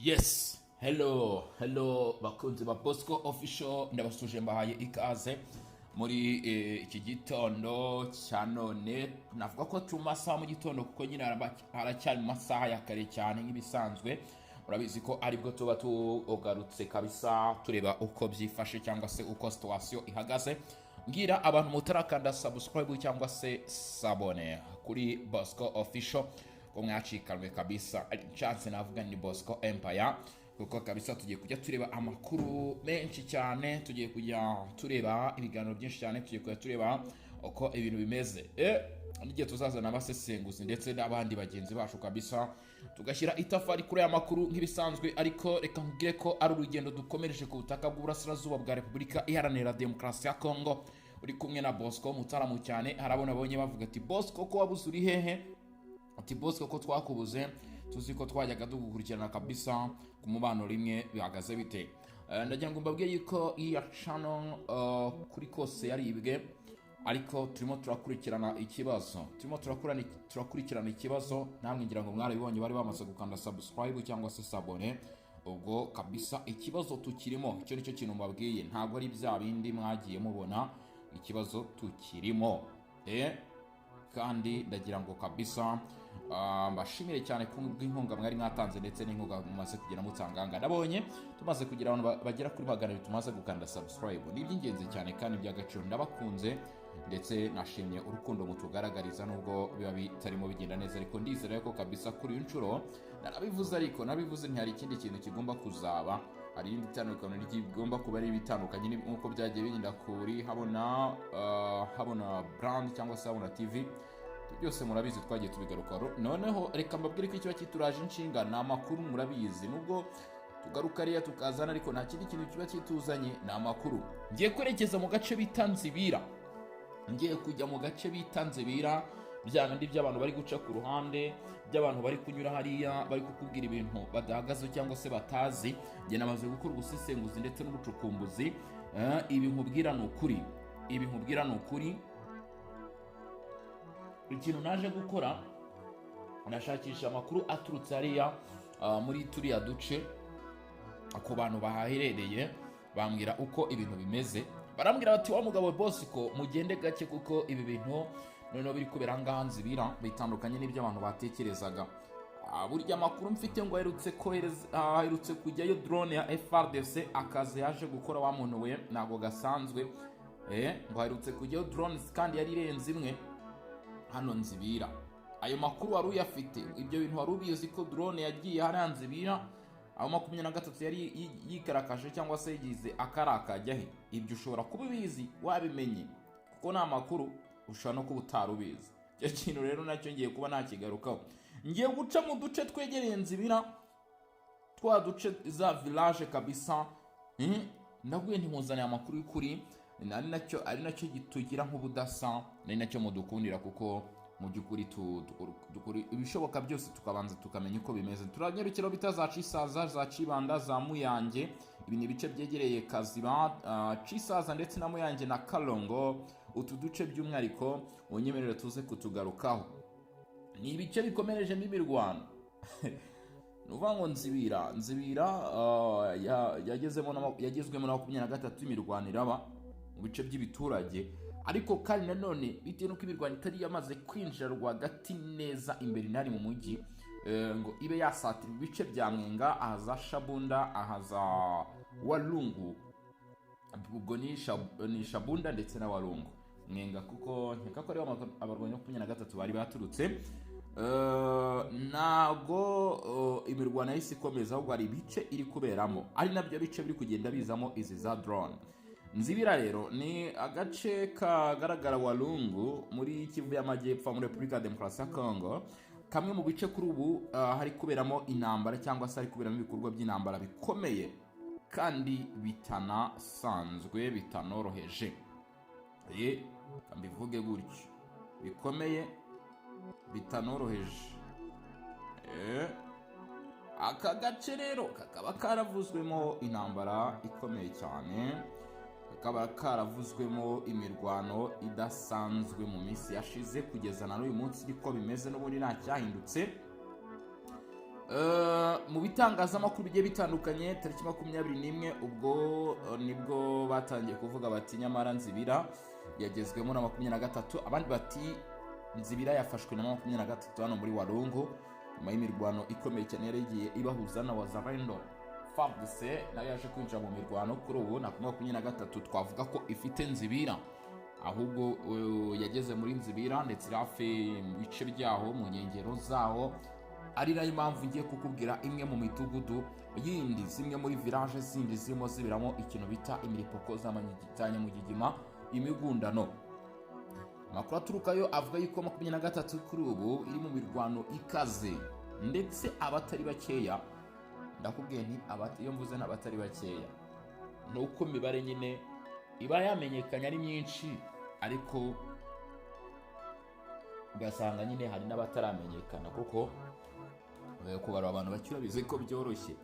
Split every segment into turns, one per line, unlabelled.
Yes, hello bakunzi ba Bosco Official, ndabasuje mbahaye ikaze muri iki gitondo cya none. Navuga ko turi mu masaha mu gitondo kuko nyine haracyari mu masaha ya kare cyane nk'ibisanzwe. Urabizi ko aribwo tuba tugarutse kabisa tureba uko byifashe cyangwa se uko situation ihagaze. Ngira abantu mutarakanda subscribe cyangwa se sabone kuri Bosco Official ko mwacikanwe kabisa. Chance navuga ni Bosco Empire kuko kabisa tugiye kujya tureba amakuru menshi cyane, tugiye kujya tureba ibiganiro byinshi cyane, tugiye kujya tureba uko ibintu bimeze. N'igihe tuzazana abasesenguzi ndetse n'abandi bagenzi bacu kabisa tugashyira itafari kuri aya makuru nk'ibisanzwe. Ariko reka nkubwire ko ari urugendo dukomereje ku butaka bw'uburasirazuba bwa Repubulika Iharanira Demokarasi ya Congo. Uri kumwe na Bosco mutaramu cyane. Harabona bonye bavuga ati Bosco ko wabuze uri hehe? Ati Bosco ko twakubuze, tuzi ko twajyaga dukurikirana kabisa ku mubano rimwe bihagaze bite. Ndagira ngo mbabwiye yuko iyi channel kuri kose yaribwe, ariko turimo turakurikirana ikibazo. Namwe ngira ngo mwarabibonye bari bamaze gukanda subscribe cyangwa se sabone. Ubwo kabisa ikibazo tukirimo, icyo nicyo kintu mbabwiye, ntabwo ari bya bindi mwagiye mubona, ikibazo tukirimo. Kandi ndagira ngo kabisa mbashimire cyane ku bw'inkunga mwari mwatanze ndetse n'inkunga mumaze kugira mutanganga. Nabonye tumaze kugira abantu bagera kuri 200 tumaze gukanda subscribe. Ni iby'ingenzi cyane kandi by'agaciro, ndabakunze ndetse nashimye urukundo mutugaragariza nubwo biba bitarimo bigenda neza, ariko ndizera ko kabisa kuri inshuro nabivuze ntihari ikindi kintu kigomba kuzaba, hari indi tandukaniro rigomba kuba ari bitandukanye nkuko byagiye binyinda kuri habona brand cyangwa se habona TV. Byose murabizi twagiye tubigaruka. Noneho reka mbabwire ko ikiba kituraje inshinga na makuru. Murabizi nubwo tugaruka ariya tukazana, ariko nta kindi kintu kiba kituzanye na makuru. Ngiye kwerekeza mu gace bita Nzibira, ngiye kujya mu gace bita Nzibira, bya bindi by'abantu bari guca ku ruhande, by'abantu bari kunyura hariya bari kukubwira ibintu badahagaze cyangwa se batazi. Ngiye namaze gukora ubusesenguzi ndetse n'ubucukumbuzi. Ibi nkubwira ni ukuri. Ikintu naje gukora, nashakisha amakuru aturutse hariya muri turiya duce ku bantu bahaherereye, bambwira uko ibintu bimeze. Barambwira bati wa mugabo Bosco mugende gake kuko ibi bintu noneho biri kubera ngaha Nzibira bitandukanye n'ibyo abantu batekerezaga. Burya amakuru mfite ngo aherutse kujyayo drone ya FRDC, akazi yaje gukora wa muntu we ntago gasanzwe. Ngo aherutse kujyayo drones kandi yari irenze imwe hano Nzibira. Ayo makuru wari uyafite? Ibyo bintu wari ubizi ko drone yagiye hariya Nzibira aho 23 yari yikarakaje cyangwa se yigize akarakajya he? Ibyo ushobora kuba ubizi wabimenye kuko nta makuru ushobora no kuba utarubizi. Icyo kintu rero nacyo ngiye kuba nakigarukaho. Ngiye guca mu duce twegereye Nzibira, twa duce za village kabisa. Ndaguye ntimuzane amakuru y'ukuri, ari nacyo gitugira nk'ubudasa, ari nacyo mudukundira kuko mu by'ukuri dukuri ibishoboka byose tukabanza tukamenya uko bimeze. Turanyarukira bita za Cisaza, za Cibanda, za Muyange, ibi ni ibice byegereye Kaziba, Cisaza ndetse na Muyange na Kalongo. Utu duce by'umwihariko unyemerera tuze kutugarukaho. Ni ibice bikomerejemo imirwano. Nuvuga ngo Nzibira yagezwemo na 23 imirwano iraba mu bice by'ibiturage, ariko kandi nanone bitewe n'uko imirwano itari yamaze kwinjira rwagati neza imbere nari mu mujyi, ngo ibe yasatira ibice bya Mwenga, ahaza Shabunda, ahaza Walungu. Ubwo ni Shabunda ndetse na Walungu. Mwenga kuko nkeka ko ari abarwanyi 23 bari baturutse. Nago imirwano yahise ikomeza, ahubwo ari ibice iri kuberamo, ari nabyo bice biri kugenda bizamo izi za drone. Nzibira rero ni agace kagaragara Walungu muri Kivu y'Amajyepfo muri Repubulika ya Demokarasi ya Congo, kamwe mu bice kuri ubu hari kuberamo intambara cyangwa se hari kuberamo ibikorwa by'intambara bikomeye kandi bitanasanzwe, bitanoroheje. Mbivuge gutyo, bikomeye bitanoroheje. Aka gace rero kakaba karavuzwemo intambara ikomeye cyane, kakaba karavuzwemo imirwano idasanzwe mu minsi yashize kugeza na n'uyu munsi. Niko bimeze n'ubundi nta cyahindutse. Mu bitangazamakuru bigiye bitandukanye tariki 21 ubwo nibwo batangiye kuvuga bati nyamara Nzibira yagezwemo na 23, abandi bati Nzibira yafashwe na 23 hano muri Walungu nyuma y'imirwano ikomeye cyane yari igiye ibahuza na Wazalendo. FARDC nayo yaje kwinjira mu mirwano kuri ubu na 23 twavuga ko ifite Nzibira, ahubwo yageze muri Nzibira ndetse hafi mu bice byaho mu nkengero zaho, ari nayo mpamvu ngiye kukubwira imwe mu mitugudu yindi, zimwe muri village zindi zirimo zibiramo ikintu bita imiripoko z'amanyigitanya imigundano. Amakuru aturukayo avuga yuko 23 kuri ubu iri mu mirwano ikaze, ndetse abatari bakeya, ndakubwiye nti iyo mvuze n'abatari bakeya nuko imibare nyine iba yamenyekanye ari myinshi, ariko ugasanga nyine hari n'abataramenyekana kuko kubara abantu bakira bize ko byoroshye.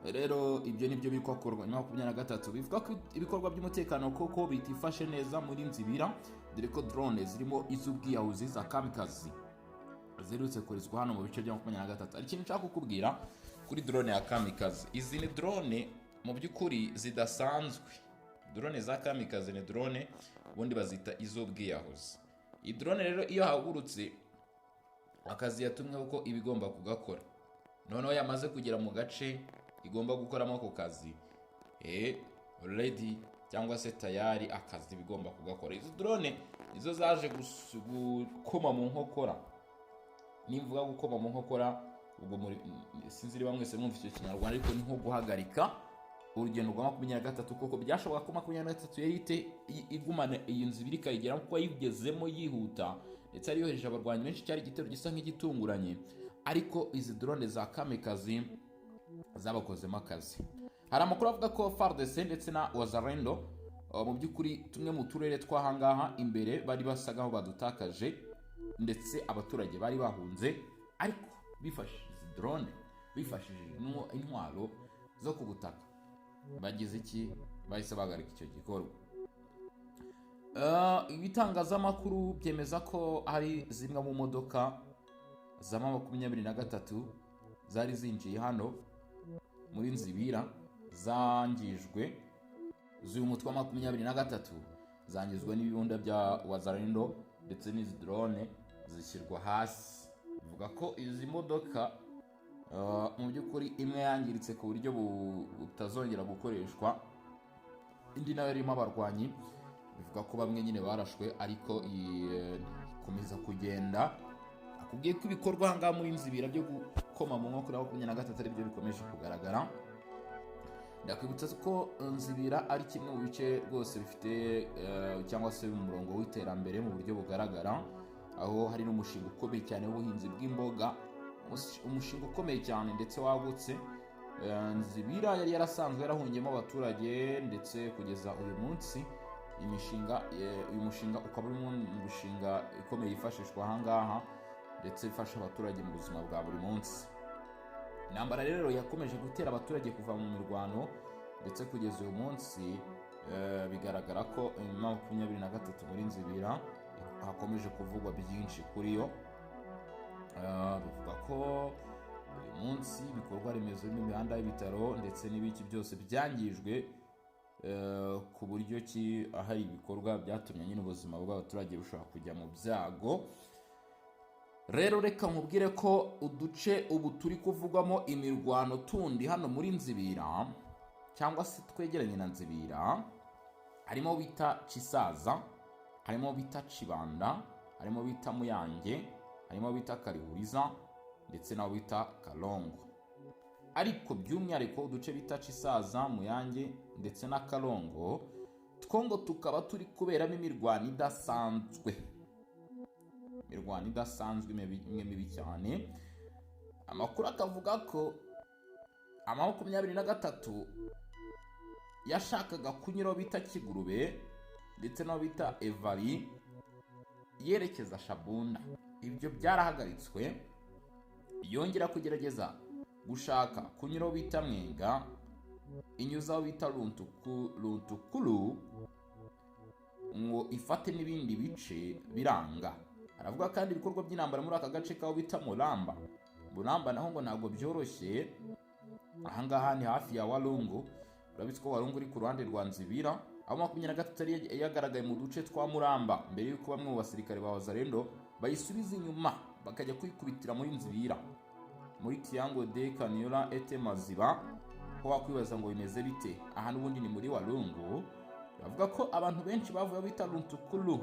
Rero ibyo nibyo biri kwakorwa nyuma 23 bivuga ko ibikorwa by'umutekano koko bitifashe neza muri Nzibira, dore ko drone zirimo iz'ubwiyahuzi za kamikazi zirutse kurizwa hano mu bice bya 23. Ari ikintu nshaka kukubwira kuri drone ya kamikazi. Izi ni drone mu by'ukuri zidasanzwe. Drone za kamikazi ni drone ubundi bazita iz'ubwiyahuzi. Iyi drone rero iyo hagurutse akazi yatumwe uko ibigomba kugakora, noneho yamaze kugera mu gace igomba gukoramo ako kazi, already cyangwa se tayari akazi bigomba kugakora. Izo drone izo zaje gukoma mu nkokora. Nimvuga gukoma mu nkokora ubwo muri sinziri bamwe se mwumva icyo Kinyarwanda, ariko ni nko guhagarika urugendo rwa 23 kuko byashoboka ko 23 yahite igumana iyi Nzibira ikayigera kuko yigezemo yihuta, ndetse ari yohereje abarwanyi benshi, cyari igitero gisa nk'igitunguranye, ariko izi drone za kamikazi zabakozemo akazi. Hari amakuru avuga ko FARDC ndetse na Wazalendo mu by'ukuri tumwe mu turere twahangaha imbere bari basagaho badutakaje, ndetse abaturage bari bahunze, ariko bifashishije izi drone, bifashishije intwaro zo ku butaka, bagize iki? Bahise bahagarika icyo gikorwa. Ibitangazamakuru byemeza ko hari zimwe mu modoka za 23 zari zinjiye hano muri Nzibira zangijwe, z'uyu mutwe wa 23 zangizwe n'ibibunda bya Wazalendo, ndetse n'izi drone zishyirwa hasi. Bivuga ko izi modoka mu by'ukuri imwe yangiritse ku buryo butazongera gukoreshwa, indi nayo irimo abarwanyi. Bivuga ko bamwe nyine barashwe, ariko ikomeza kugenda. Akubwiye ko ibikorwa hanga muri Nzibira byo gukoma mu nkokora 23 ari byo bikomeje kugaragara. Ndakwibutsa ko Nzibira ari kimwe mu bice rwose bifite cyangwa se mu murongo w'iterambere mu buryo bugaragara, aho hari n'umushinga ukomeye cyane w'ubuhinzi bw'imboga, umushinga ukomeye cyane ndetse wagutse. Nzibira yari yarasanzwe yarahungiyemo abaturage, ndetse kugeza uyu munsi uyu mushinga ukaba uri mu mushinga ikomeye yifashishwa ahangaha, ndetse ifasha abaturage mu buzima bwa buri munsi. Intambara rero yakomeje gutera abaturage kuva mu mirwano, ndetse kugeza uyu munsi bigaragara ko 23 muri Nzibira hakomeje kuvugwa byinshi kuri yo. Bivuga ko uyu munsi ibikorwa remezo n'imihanda y'ibitaro ndetse n'ibiki byose byangijwe, ku buryo ki hari ibikorwa byatumye nyine ubuzima bw'abaturage bushobora kujya mu byago. Rero reka nkubwire ko uduce ubu turi kuvugwamo imirwano tundi hano muri Nzibira cyangwa se twegeranye na Nzibira, harimo bita Kisaza, harimo bita Kibanda, harimo bita Muyange, harimo bita Karihuriza, ndetse naho bita Kalongo. Ariko by'umwihariko uduce bita Kisaza, Muyange ndetse na Kalongo, twongo tukaba turi kuberamo imirwano idasanzwe. Imirwano idasanzwe imwe mibi cyane. Amakuru akavuga ko 23 yashakaga kunyura bita Kigurube ndetse no bita Evari yerekeza Shabunda. Ibyo byarahagaritswe, yongera kugerageza gushaka kunyura bita Mwenga, inyuzaho bita Runtukuru ngo ifate n'ibindi bice biranga. Aravuga kandi ibikorwa by'intambara muri aka gace kaho bita Muramba Muramba naho ngo ntabwo byoroshye. Ahangaha ni hafi ya Walungu, urabitse ko Walungu uri ku ruhande rwa Nzibira. Aho 23 yari yagaragaye mu duce twa Muramba mbere yuko bamwe mu basirikare ba Wazalendo bayisubiza inyuma bakajya kwikubitira muri Nzibira, muri Kiango de Kanyura ete Maziba. Ho wakwibaza ngo bimeze bite? Aha n'ubundi ni muri Walungu. Bavuga ko abantu benshi bavuye bita Runtukulu,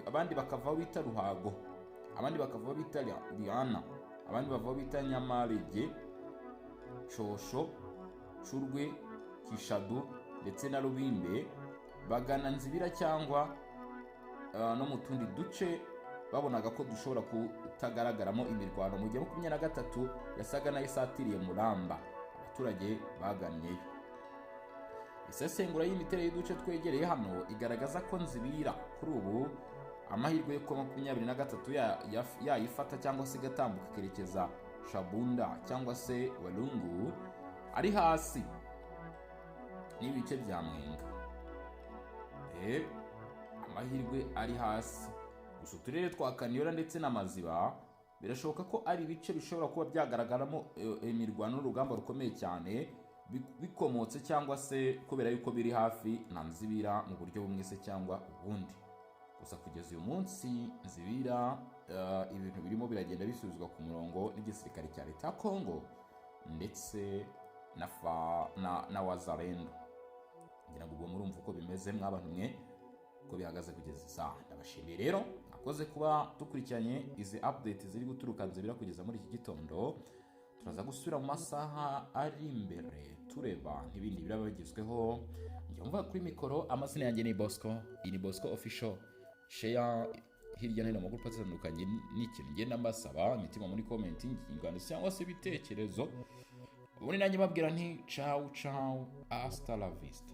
abandi bakava bita Ruhago, abandi bakava bita Liana, abandi bava bita Nyamarege, Cosho, Curwe, Kishadu ndetse na Rubimbe, bagana Nzibira cyangwa no mu tundi duce babonaga ko dushobora kutagaragaramo imirwano. Mu gihe 23 yasaga nayo isatiriye Muramba, abaturage baganyeyo. Isesengura y'imiterere y'uduce twegereye hano igaragaza ko Nzibira kuri ubu amahirwe yo ko 23 yayifata cyangwa se igatambuka kerekeza Shabunda cyangwa se Walungu ari hasi n'ibice bya Mwenga. Amahirwe ari hasi. Gusa uturere twa Kanyura ndetse na Maziba birashoboka ko ari ibice bishobora kuba byagaragaramo imirwano n'urugamba rukomeye cyane bikomotse cyangwa se kubera yuko biri hafi na Nzibira mu buryo bumwe se cyangwa ubundi. Gusa kugeza uyu munsi Nzibira ibintu birimo biragenda bisubizwa ku murongo n'igisirikare cya leta ya Kongo ndetse na Wazalendo. Ngira ngo ubwo murumva uko bimeze mw'abantu mwe ko bihagaze kugeza isaha. Ndabashimiye rero akoze kuba dukurikiranye izi update ziri guturuka Nzibira kugeza muri iki gitondo. Turaza gusubira mu masaha ari imbere tureba n'ibindi biraba bigezweho. Njye mvuga kuri mikoro, amazina yanjye ni Bosco, iyi ni Bosco official. Share hirya no hino mu group atandukanye n'ikintu ngenda mbasaba imitima muri commenting ingano cyangwa se ibitekerezo. Ubundi nanjye babwira nti ciao ciao, hasta la vista.